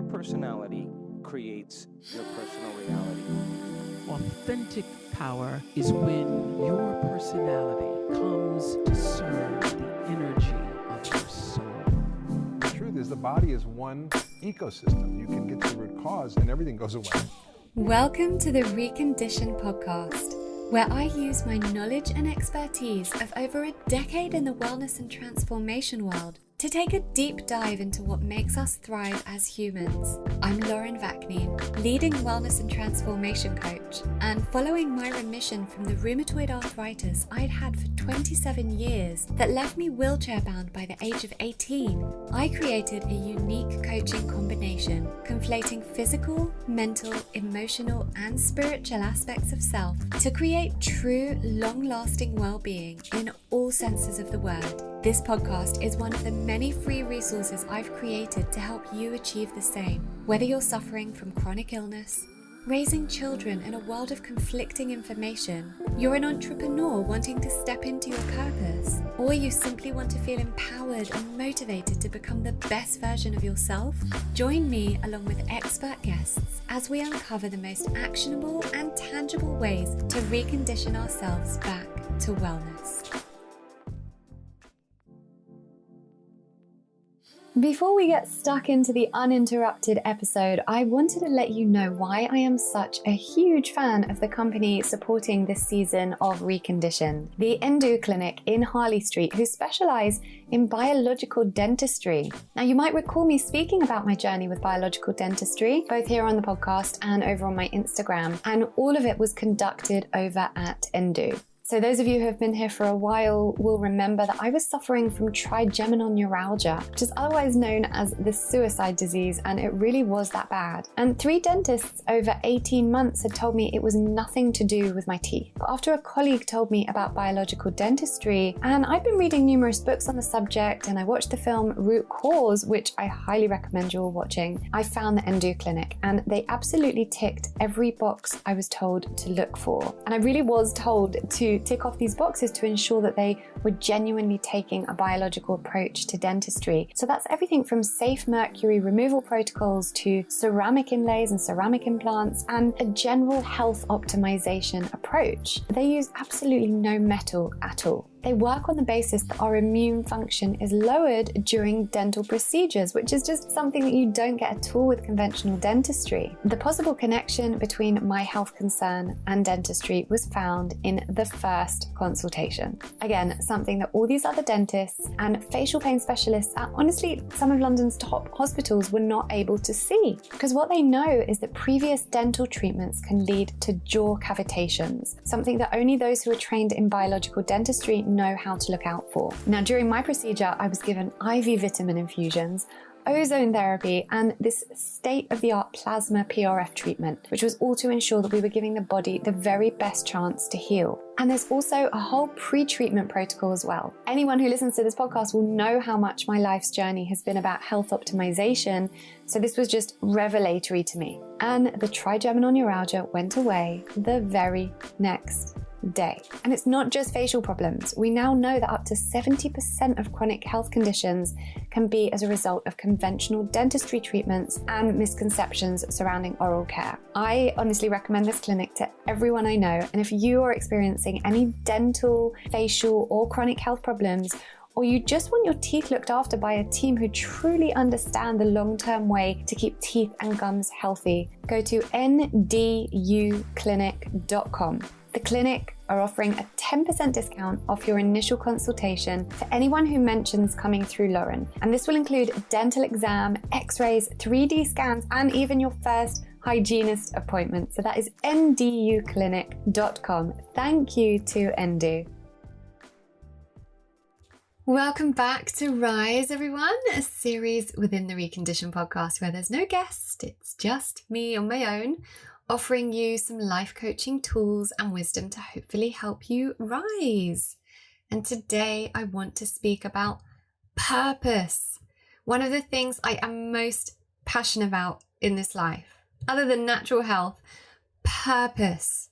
Your personality creates your personal reality. Authentic power is when your personality comes to serve the energy of your soul. The truth is the body is one ecosystem. You can get to the root cause and everything goes away. Welcome to the Reconditioned podcast, where I use my knowledge and expertise of over a decade in the wellness and transformation world to take a deep dive into what makes us thrive as humans. I'm Lauren Vaknine, leading wellness and transformation coach, and following my remission from the rheumatoid arthritis I'd had for 27 years that left me wheelchair-bound by the age of 18, I created a unique coaching combination, conflating physical, mental, emotional, and spiritual aspects of self to create true, long-lasting well-being in all senses of the word. This podcast is one of the many free resources I've created to help you achieve the same. Whether you're suffering from chronic illness, raising children in a world of conflicting information, you're an entrepreneur wanting to step into your purpose, or you simply want to feel empowered and motivated to become the best version of yourself, join me along with expert guests as we uncover the most actionable and tangible ways to recondition ourselves back to wellness. Before we get stuck into the uninterrupted episode, I wanted to let you know why I am such a huge fan of the company supporting this season of Reconditioned, the Endo Clinic in Harley Street, who specialize in biological dentistry. Now, you might recall me speaking about my journey with biological dentistry, both here on the podcast and over on my Instagram, and all of it was conducted over at Endo. So those of you who have been here for a while will remember that I was suffering from trigeminal neuralgia, which is otherwise known as the suicide disease, and it really was that bad. And 3 dentists over 18 months had told me it was nothing to do with my teeth. But after a colleague told me about biological dentistry, and I've been reading numerous books on the subject, and I watched the film Root Cause, which I highly recommend you all watching, I found the Endo Clinic, and they absolutely ticked every box I was told to look for. And I really was told to tick off these boxes to ensure that they were genuinely taking a biological approach to dentistry. So that's everything from safe mercury removal protocols to ceramic inlays and ceramic implants and a general health optimization approach. They use absolutely no metal at all. They work on the basis that our immune function is lowered during dental procedures, which is just something that you don't get at all with conventional dentistry. The possible connection between my health concern and dentistry was found in the first consultation. Again, something that all these other dentists and facial pain specialists at honestly some of London's top hospitals were not able to see. Because what they know is that previous dental treatments can lead to jaw cavitations, something that only those who are trained in biological dentistry know how to look out for. Now, during my procedure, I was given IV vitamin infusions, ozone therapy, and this state-of-the-art plasma PRF treatment, which was all to ensure that we were giving the body the very best chance to heal. And there's also a whole pre-treatment protocol as well. Anyone who listens to this podcast will know how much my life's journey has been about health optimization, so this was just revelatory to me. And the trigeminal neuralgia went away the very next day. And it's not just facial problems. We now know that up to 70% of chronic health conditions can be as a result of conventional dentistry treatments and misconceptions surrounding oral care. I honestly recommend this clinic to everyone I know, and if you are experiencing any dental, facial, or chronic health problems, or you just want your teeth looked after by a team who truly understand the long-term way to keep teeth and gums healthy, go to nduclinic.com. The clinic are offering a 10% discount off your initial consultation for anyone who mentions coming through Lauren. And this will include a dental exam, x-rays, 3D scans, and even your first hygienist appointment. So that is nduclinic.com. Thank you to Endo. Welcome back to Rise, everyone, a series within the Reconditioned podcast where there's no guest, it's just me on my own, offering you some life coaching tools and wisdom to hopefully help you rise. And today I want to speak about purpose. One of the things I am most passionate about in this life, other than natural health, purpose.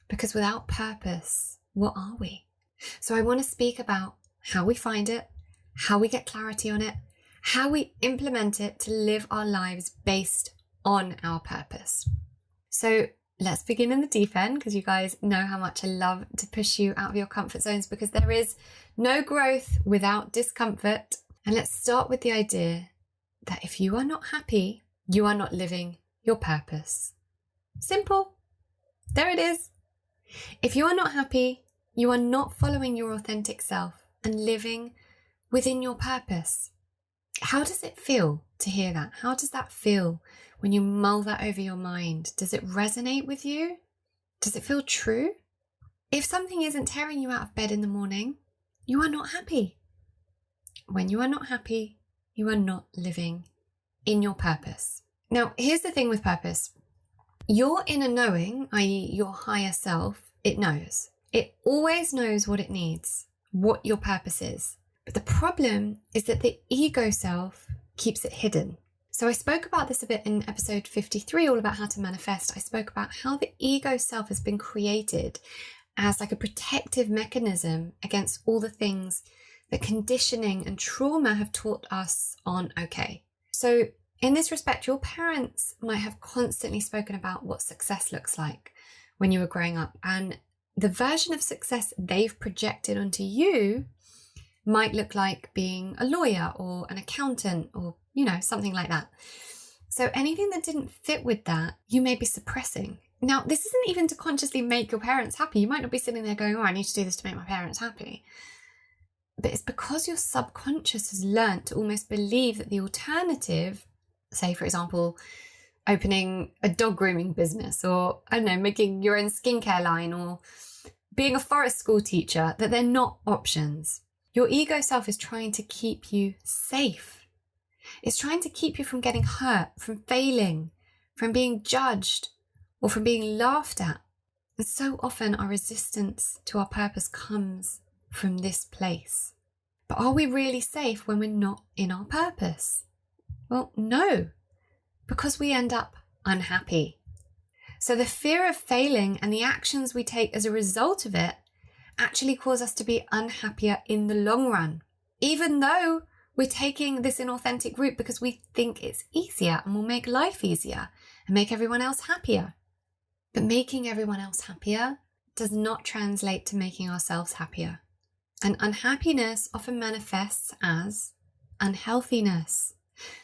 Because without purpose, what are we? So I want to speak about how we find it, how we get clarity on it, how we implement it to live our lives based on our purpose. So let's begin in the deep end, because you guys know how much I love to push you out of your comfort zones, because there is no growth without discomfort. And let's start with the idea that if you are not happy, you are not living your purpose. Simple. There it is. If you are not happy, you are not following your authentic self and living within your purpose. How does it feel to hear that? How does that feel when you mull that over your mind? Does it resonate with you? Does it feel true? If something isn't tearing you out of bed in the morning, you are not happy. When you are not happy, you are not living in your purpose. Now, here's the thing with purpose. Your inner knowing, i.e. your higher self, it knows. It always knows what it needs, what your purpose is. But the problem is that the ego self keeps it hidden. So I spoke about this a bit in episode 53, all about how to manifest. I spoke about how the ego self has been created as like a protective mechanism against all the things that conditioning and trauma have taught us on okay. So in this respect, your parents might have constantly spoken about what success looks like when you were growing up, and the version of success they've projected onto you might look like being a lawyer or an accountant or, something like that. So anything that didn't fit with that, you may be suppressing. Now, this isn't even to consciously make your parents happy. You might not be sitting there going, oh, I need to do this to make my parents happy. But it's because your subconscious has learned to almost believe that the alternative, say, for example, opening a dog grooming business, or, I don't know, making your own skincare line, or being a forest school teacher, that they're not options. Your ego self is trying to keep you safe. It's trying to keep you from getting hurt, from failing, from being judged, or from being laughed at. And so often our resistance to our purpose comes from this place. But are we really safe when we're not in our purpose? Well, no, because we end up unhappy. So the fear of failing and the actions we take as a result of it actually cause us to be unhappier in the long run, even though we're taking this inauthentic route because we think it's easier and will make life easier and make everyone else happier. But making everyone else happier does not translate to making ourselves happier. And unhappiness often manifests as unhealthiness.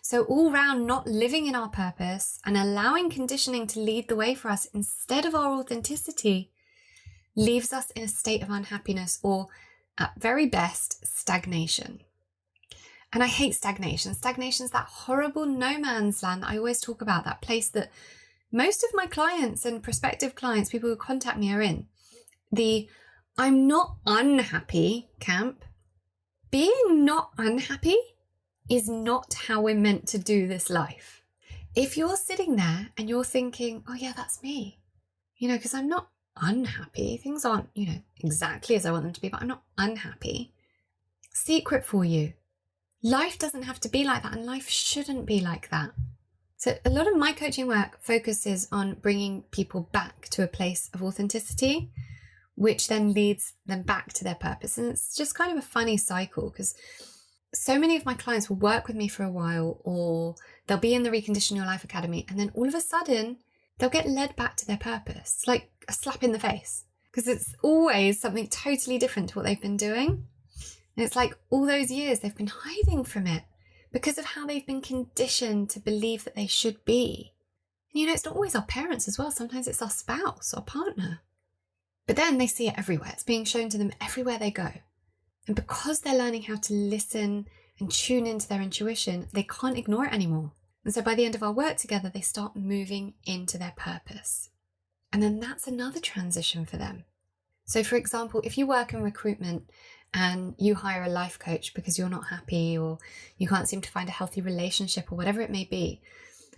So all round not living in our purpose and allowing conditioning to lead the way for us instead of our authenticity leaves us in a state of unhappiness, or at very best, stagnation. And I hate stagnation. Stagnation is that horrible no man's land that I always talk about, that place that most of my clients and prospective clients, people who contact me, are in. The I'm not unhappy camp. Being not unhappy is not how we're meant to do this life. If you're sitting there and you're thinking, oh yeah, that's me, because I'm not unhappy. Things aren't, exactly as I want them to be, but I'm not unhappy. Secret for you. Life doesn't have to be like that, and life shouldn't be like that. So a lot of my coaching work focuses on bringing people back to a place of authenticity, which then leads them back to their purpose. And it's just kind of a funny cycle, because so many of my clients will work with me for a while, or they'll be in the Recondition Your Life Academy, and then all of a sudden they'll get led back to their purpose. It's like a slap in the face, because it's always something totally different to what they've been doing. And it's like all those years they've been hiding from it because of how they've been conditioned to believe that they should be. And it's not always our parents as well. Sometimes it's our spouse or partner. But then they see it everywhere. It's being shown to them everywhere they go. And because they're learning how to listen and tune into their intuition, they can't ignore it anymore. And so by the end of our work together, they start moving into their purpose. And then that's another transition for them. So for example, if you work in recruitment and you hire a life coach because you're not happy, or you can't seem to find a healthy relationship, or whatever it may be,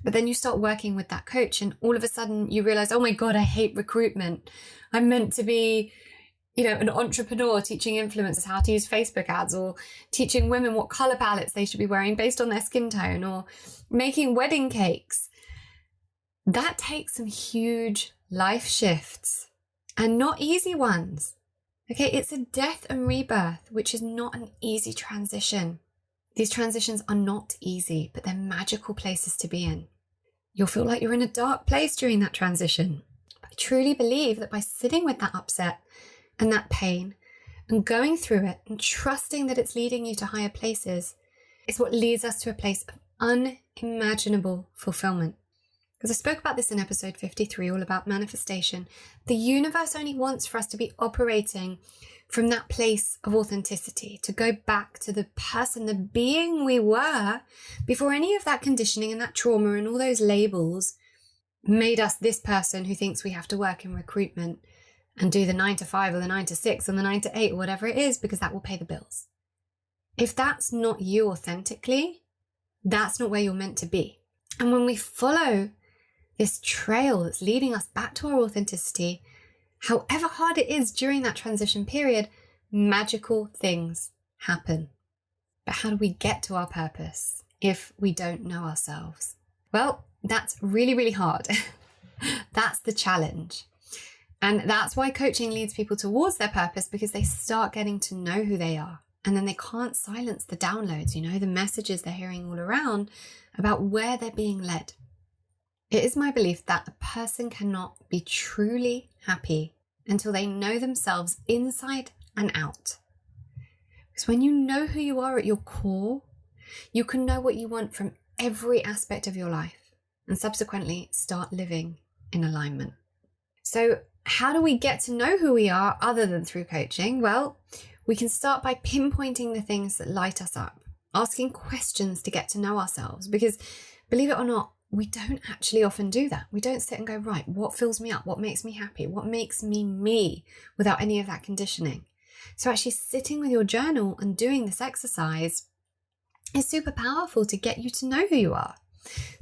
but then you start working with that coach and all of a sudden you realize, oh my God, I hate recruitment. I'm meant to be, an entrepreneur teaching influencers how to use Facebook ads, or teaching women what color palettes they should be wearing based on their skin tone, or making wedding cakes. That takes some huge life shifts, and not easy ones. Okay, it's a death and rebirth, which is not an easy transition. These transitions are not easy, but they're magical places to be in. You'll feel like you're in a dark place during that transition. But I truly believe that by sitting with that upset and that pain and going through it and trusting that it's leading you to higher places is what leads us to a place of unimaginable fulfillment. Because I spoke about this in episode 53, all about manifestation. The universe only wants for us to be operating from that place of authenticity, to go back to the person, the being we were before any of that conditioning and that trauma and all those labels made us this person who thinks we have to work in recruitment and do the 9 to 5 or the 9 to 6 and the 9 to 8 or whatever it is, because that will pay the bills. If that's not you authentically, that's not where you're meant to be. And when we follow this trail that's leading us back to our authenticity, however hard it is during that transition period, magical things happen. But how do we get to our purpose if we don't know ourselves? Well, that's really, really hard. That's the challenge. And that's why coaching leads people towards their purpose, because they start getting to know who they are. And then they can't silence the downloads, the messages they're hearing all around about where they're being led. It is my belief that a person cannot be truly happy until they know themselves inside and out. Because when you know who you are at your core, you can know what you want from every aspect of your life and subsequently start living in alignment. So how do we get to know who we are other than through coaching? Well, we can start by pinpointing the things that light us up, asking questions to get to know ourselves, because believe it or not, we don't actually often do that. We don't sit and go, right, what fills me up? What makes me happy? What makes me me without any of that conditioning? So actually sitting with your journal and doing this exercise is super powerful to get you to know who you are.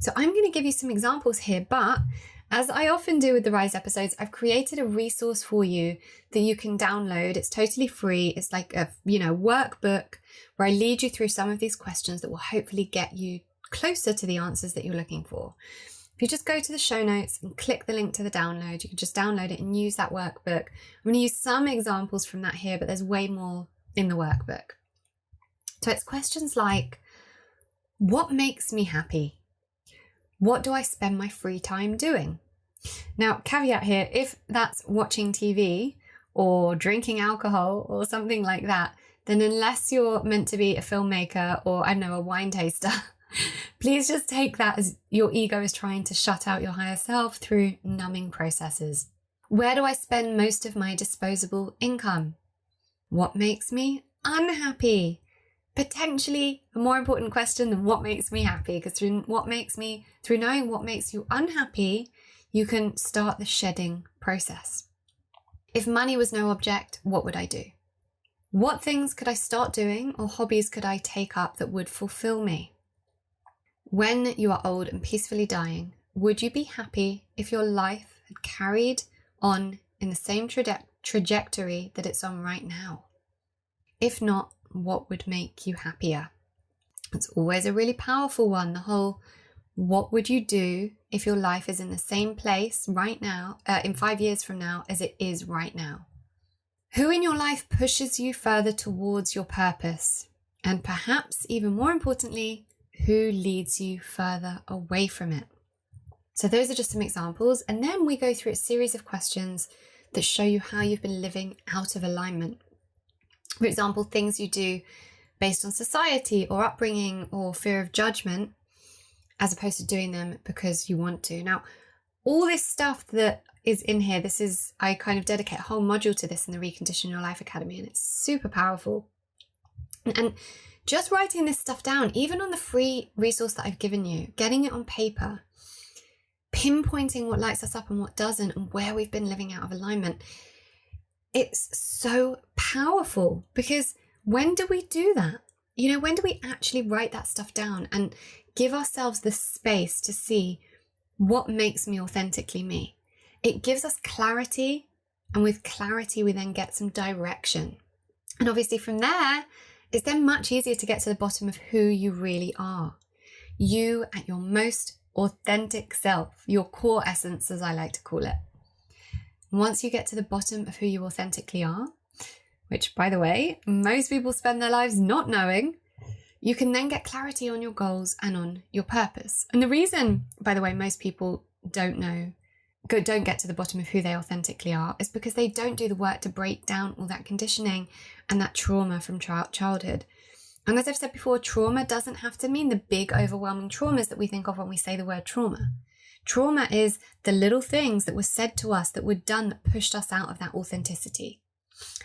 So I'm going to give you some examples here, but as I often do with the Rise episodes, I've created a resource for you that you can download. It's totally free. It's like a, workbook where I lead you through some of these questions that will hopefully get you closer to the answers that you're looking for. If you just go to the show notes and click the link to the download, you can just download it and use that workbook. I'm going to use some examples from that here, but there's way more in the workbook. So it's questions like, what makes me happy? What do I spend my free time doing? Now, caveat here, if that's watching TV or drinking alcohol or something like that, then unless you're meant to be a filmmaker or, a wine taster, please just take that as your ego is trying to shut out your higher self through numbing processes. Where do I spend most of my disposable income? What makes me unhappy? Potentially a more important question than what makes me happy, because through knowing what makes you unhappy, you can start the shedding process. If money was no object, what would I do? What things could I start doing or hobbies could I take up that would fulfill me? When you are old and peacefully dying, would you be happy if your life had carried on in the same trajectory that it's on right now? If not, what would make you happier? It's always a really powerful one. The whole, what would you do if your life is in the same place right now, in 5 years from now, as it is right now? Who in your life pushes you further towards your purpose? And perhaps even more importantly, who leads you further away from it? So those are just some examples. And then we go through a series of questions that show you how you've been living out of alignment. For example, things you do based on society or upbringing or fear of judgment, as opposed to doing them because you want to. Now, all this stuff that is in here, I kind of dedicate a whole module to this in the Reconditioned Your Life Academy, and it's super powerful. And just writing this stuff down, even on the free resource that I've given you, getting it on paper, pinpointing what lights us up and what doesn't, and where we've been living out of alignment, it's so powerful. Because when do we do that? When do we actually write that stuff down and give ourselves the space to see what makes me authentically me? It gives us clarity, and with clarity we then get some direction. And obviously from there, it's then much easier to get to the bottom of who you really are. You at your most authentic self, your core essence, as I like to call it. Once you get to the bottom of who you authentically are, which, by the way, most people spend their lives not knowing, you can then get clarity on your goals and on your purpose. And the reason, by the way, most people don't get to the bottom of who they authentically are is because they don't do the work to break down all that conditioning and that trauma from childhood. And as I've said before, trauma doesn't have to mean the big overwhelming traumas that we think of when we say the word trauma. Trauma is the little things that were said to us, that were done, that pushed us out of that authenticity.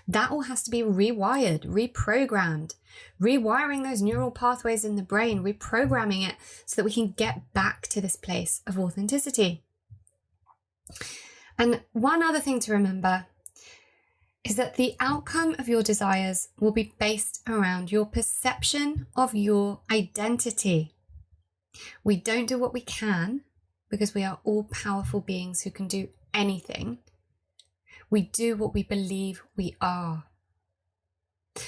That all has to be rewired, reprogrammed, rewiring those neural pathways in the brain, reprogramming it so that we can get back to this place of authenticity. And one other thing to remember is that the outcome of your desires will be based around your perception of your identity. We don't do what we can because we are all powerful beings who can do anything. We do what we believe we are.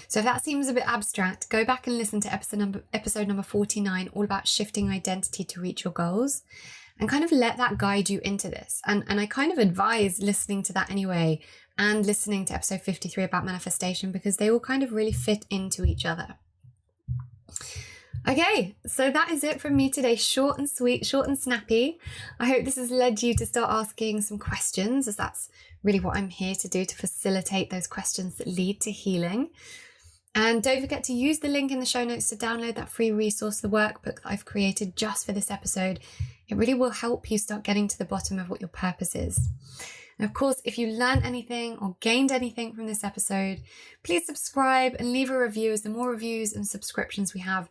So if that seems a bit abstract, go back and listen to episode number 49, all about shifting identity to reach your goals, and kind of let that guide you into this. And I kind of advise listening to that anyway, and listening to episode 53 about manifestation, because they all kind of really fit into each other. Okay, so that is it from me today. Short and sweet, short and snappy. I hope this has led you to start asking some questions, as that's really what I'm here to do, to facilitate those questions that lead to healing. And don't forget to use the link in the show notes to download that free resource, the workbook that I've created just for this episode. It really will help you start getting to the bottom of what your purpose is. And of course, if you learned anything or gained anything from this episode, please subscribe and leave a review, as the more reviews and subscriptions we have,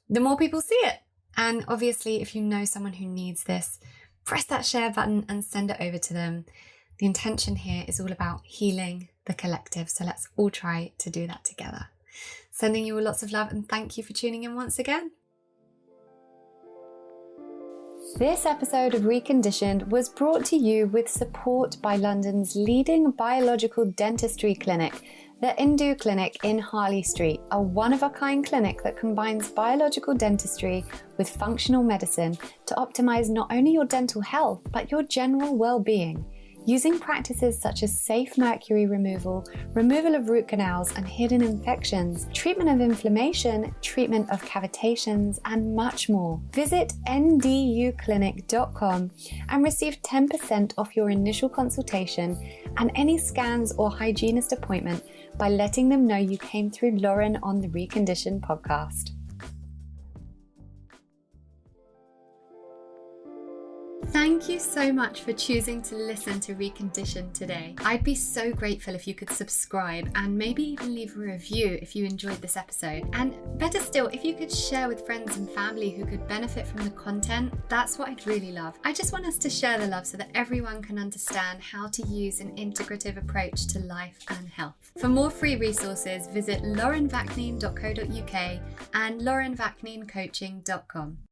the more people see it. And obviously, if you know someone who needs this, press that share button and send it over to them. The intention here is all about healing the collective. So let's all try to do that together. Sending you all lots of love, and thank you for tuning in once again. This episode of Reconditioned was brought to you with support by London's leading biological dentistry clinic, the Indu Clinic in Harley Street, a one-of-a-kind clinic that combines biological dentistry with functional medicine to optimize not only your dental health, but your general well-being. Using practices such as safe mercury removal, removal of root canals and hidden infections, treatment of inflammation, treatment of cavitations, and much more. Visit nduclinic.com and receive 10% off your initial consultation and any scans or hygienist appointment by letting them know you came through Lauren on the Reconditioned podcast. Thank you so much for choosing to listen to Reconditioned today. I'd be so grateful if you could subscribe and maybe even leave a review if you enjoyed this episode. And better still, if you could share with friends and family who could benefit from the content, that's what I'd really love. I just want us to share the love so that everyone can understand how to use an integrative approach to life and health. For more free resources, visit laurenvaknine.co.uk and laurenvakninecoaching.com.